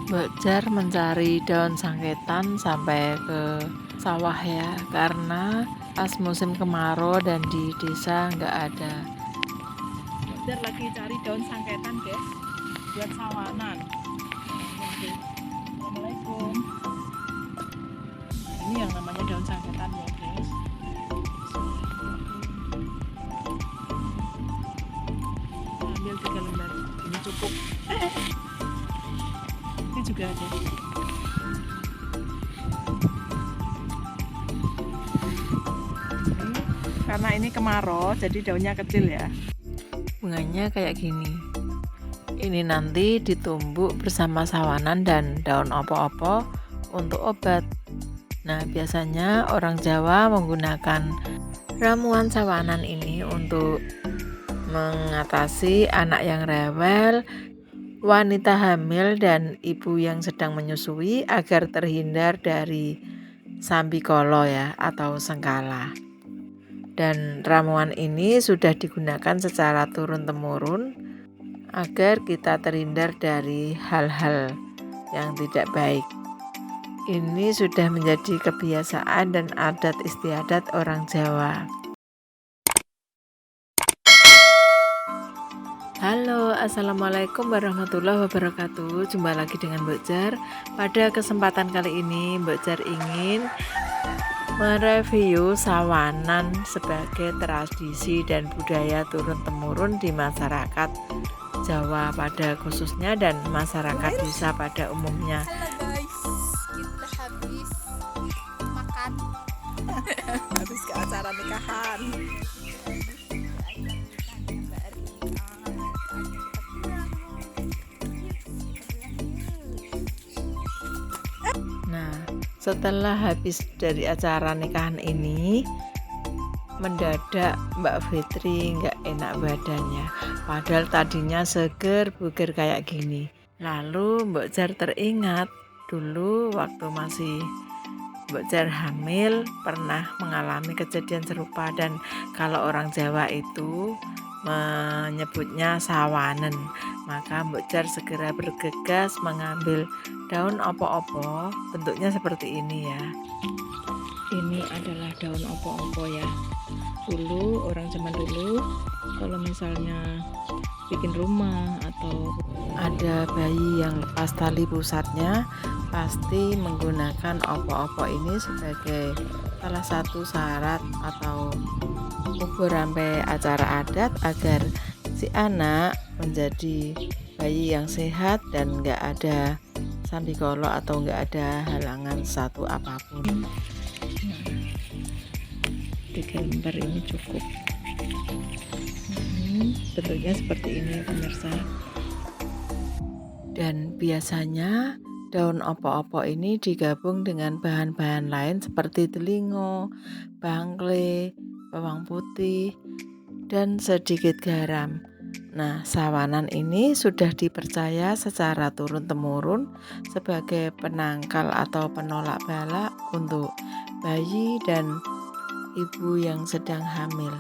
Mbak Jar mencari daun sangketan sampai ke sawah ya, karena pas musim kemarau dan di desa nggak ada. Mbak Jar lagi cari daun sangketan guys, buat sawanan. Assalamualaikum. Ini yang namanya daun sangketan ya guys. Ambil 3 lembar, ini cukup. Ini juga ada. Karena ini kemarau, jadi daunnya kecil ya. Bunganya kayak gini. Ini nanti ditumbuk bersama sawanan dan daun opo-opo untuk obat. Nah, biasanya orang Jawa menggunakan ramuan sawanan ini untuk mengatasi anak yang rewel, wanita hamil, dan ibu yang sedang menyusui agar terhindar dari sambikolo ya atau sengkala. Dan ramuan ini sudah digunakan secara turun-temurun agar kita terhindar dari hal-hal yang tidak baik. Ini sudah menjadi kebiasaan dan adat istiadat orang Jawa. Halo, assalamualaikum warahmatullahi wabarakatuh. Jumpa lagi dengan Mbak Jar. Pada kesempatan kali ini Mbak Jar ingin mereview sawanan sebagai tradisi dan budaya turun-temurun di masyarakat Jawa pada khususnya dan masyarakat desa pada umumnya. Halo guys, kita habis makan. Habis ke acara nikahan. Nah, setelah habis dari acara nikahan ini, mendadak Mbak Fitri nggak enak badannya. Padahal tadinya seger buger kayak gini. Lalu Mbak Jar teringat dulu waktu masih Mbak Jar hamil pernah mengalami kejadian serupa, dan kalau orang Jawa itu menyebutnya sawanen. Maka Mbak Jar segera bergegas mengambil daun opo-opo, bentuknya seperti ini ya. Ini adalah daun opo-opo ya. Dulu orang zaman dulu kalau misalnya bikin rumah atau ada bayi yang lepas tali pusatnya, pasti menggunakan opo-opo ini sebagai salah satu syarat atau ubur sampai acara adat agar si anak menjadi bayi yang sehat dan nggak ada sambikolo atau nggak ada halangan satu apapun. 3 lembar ini cukup. Bentuknya seperti ini pemirsa. Dan biasanya daun opo-opo ini digabung dengan bahan-bahan lain seperti telingo, bangkle, bawang putih, dan sedikit garam. Nah, sawanan ini sudah dipercaya secara turun-temurun sebagai penangkal atau penolak bala untuk bayi dan ibu yang sedang hamil.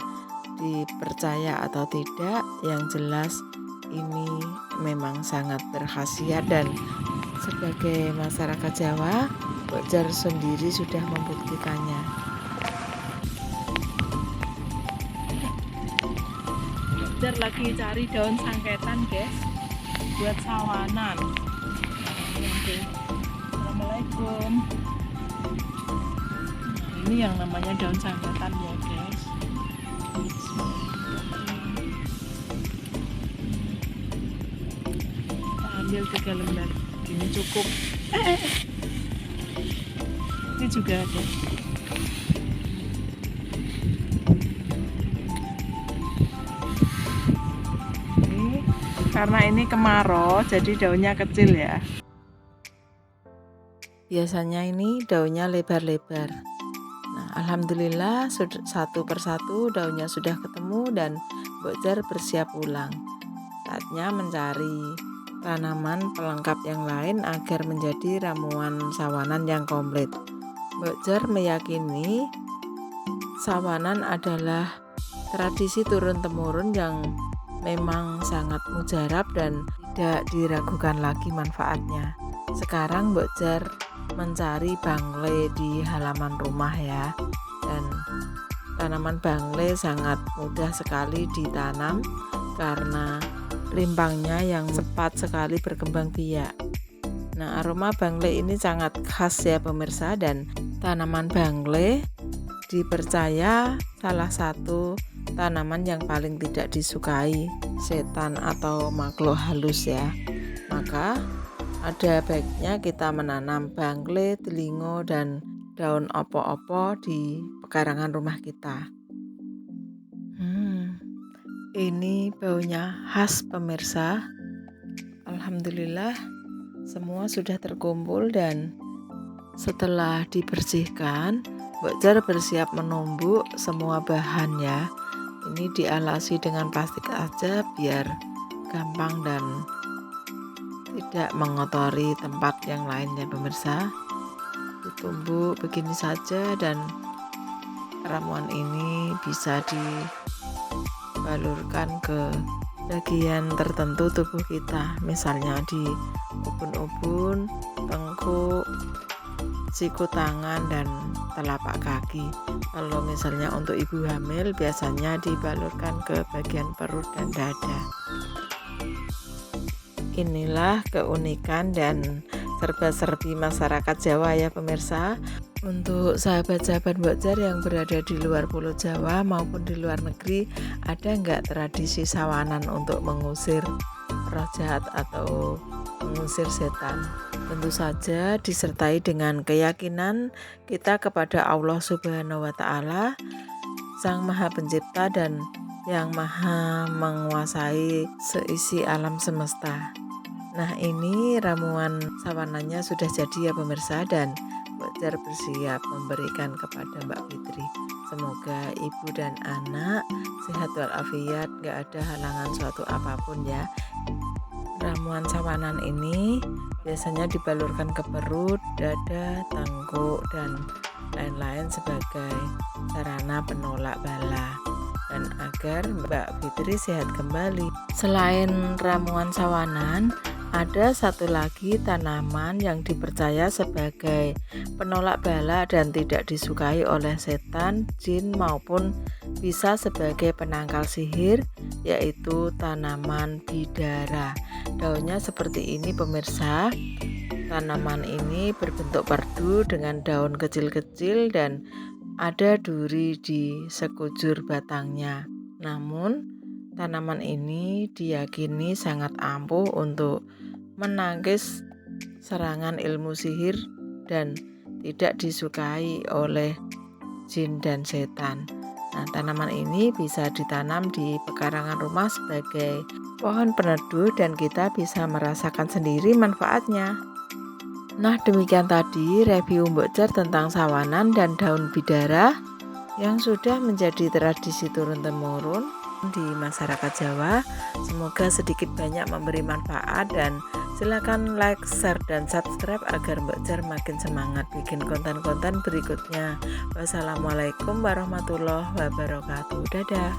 Dipercaya atau tidak, yang jelas ini memang sangat berkhasiat, dan sebagai masyarakat Jawa, Mbak Jar sendiri sudah membuktikannya. Mbak Jar lagi cari daun sangketan guys, buat sawanan. Assalamualaikum. Ini yang namanya daun sangketan ya guys. Ambil 3 lembar, ini cukup. Ini juga ada. Ini karena ini kemarau, jadi daunnya kecil ya. Biasanya ini daunnya lebar-lebar. Nah, alhamdulillah satu persatu daunnya sudah ketemu dan Mbak Jar bersiap pulang. Saatnya mencari tanaman pelengkap yang lain agar menjadi ramuan sawanan yang komplit. Mbak Jar meyakini sawanan adalah tradisi turun-temurun yang memang sangat mujarab dan tidak diragukan lagi manfaatnya. Sekarang Mbok Jar mencari bangle di halaman rumah ya. Dan tanaman bangle sangat mudah sekali ditanam karena rimpangnya yang cepat sekali berkembang biak. Nah, aroma bangle ini sangat khas ya pemirsa, dan tanaman bangle dipercaya salah satu tanaman yang paling tidak disukai setan atau makhluk halus ya. Maka ada baiknya kita menanam bangle, telingo, dan daun opo-opo di pekarangan rumah kita. Ini baunya khas pemirsa. Alhamdulillah semua sudah terkumpul, dan setelah dibersihkan Mbok Jar bersiap menumbuk semua bahan ya. Ini dialasi dengan plastik aja biar gampang dan tidak mengotori tempat yang lainnya pemirsa. Ditumbuk begini saja, dan ramuan ini bisa dibalurkan ke bagian tertentu tubuh kita, misalnya di ubun-ubun, tengkuk, siku tangan, dan telapak kaki. Kalau misalnya untuk ibu hamil biasanya dibalurkan ke bagian perut dan dada. Inilah keunikan dan serba-serbi masyarakat Jawa ya pemirsa. Untuk sahabat-sahabat Mbok Jar yang berada di luar Pulau Jawa maupun di luar negeri, ada nggak tradisi sawanan untuk mengusir roh jahat atau mengusir setan? Tentu saja disertai dengan keyakinan kita kepada Allah Subhanahu wa Ta'ala, Sang Maha Pencipta dan yang maha menguasai seisi alam semesta. Nah, ini ramuan sawanannya sudah jadi ya pemirsa, dan Mbok Jar bersiap memberikan kepada Mbak Fitri. Semoga ibu dan anak sehat walafiat, gak ada halangan suatu apapun ya. Ramuan sawanan ini biasanya dibalurkan ke perut, dada, tengkuk, dan lain-lain sebagai sarana penolak bala dan agar Mbak Fitri sehat kembali. Selain ramuan sawanan, ada satu lagi tanaman yang dipercaya sebagai penolak bala dan tidak disukai oleh setan, jin maupun bisa sebagai penangkal sihir, yaitu tanaman bidara. Daunnya seperti ini pemirsa. Tanaman ini berbentuk perdu dengan daun kecil-kecil dan ada duri di sekujur batangnya. Namun tanaman ini diyakini sangat ampuh untuk menangkis serangan ilmu sihir dan tidak disukai oleh jin dan setan. Nah, tanaman ini bisa ditanam di pekarangan rumah sebagai pohon peneduh dan kita bisa merasakan sendiri manfaatnya. Nah, demikian tadi review Mbok Jar tentang sawanan dan daun bidara yang sudah menjadi tradisi turun-temurun di masyarakat Jawa. Semoga sedikit banyak memberi manfaat, dan silakan like, share, dan subscribe agar Mbok Jar makin semangat bikin konten-konten berikutnya. Wassalamualaikum warahmatullahi wabarakatuh. Dadah.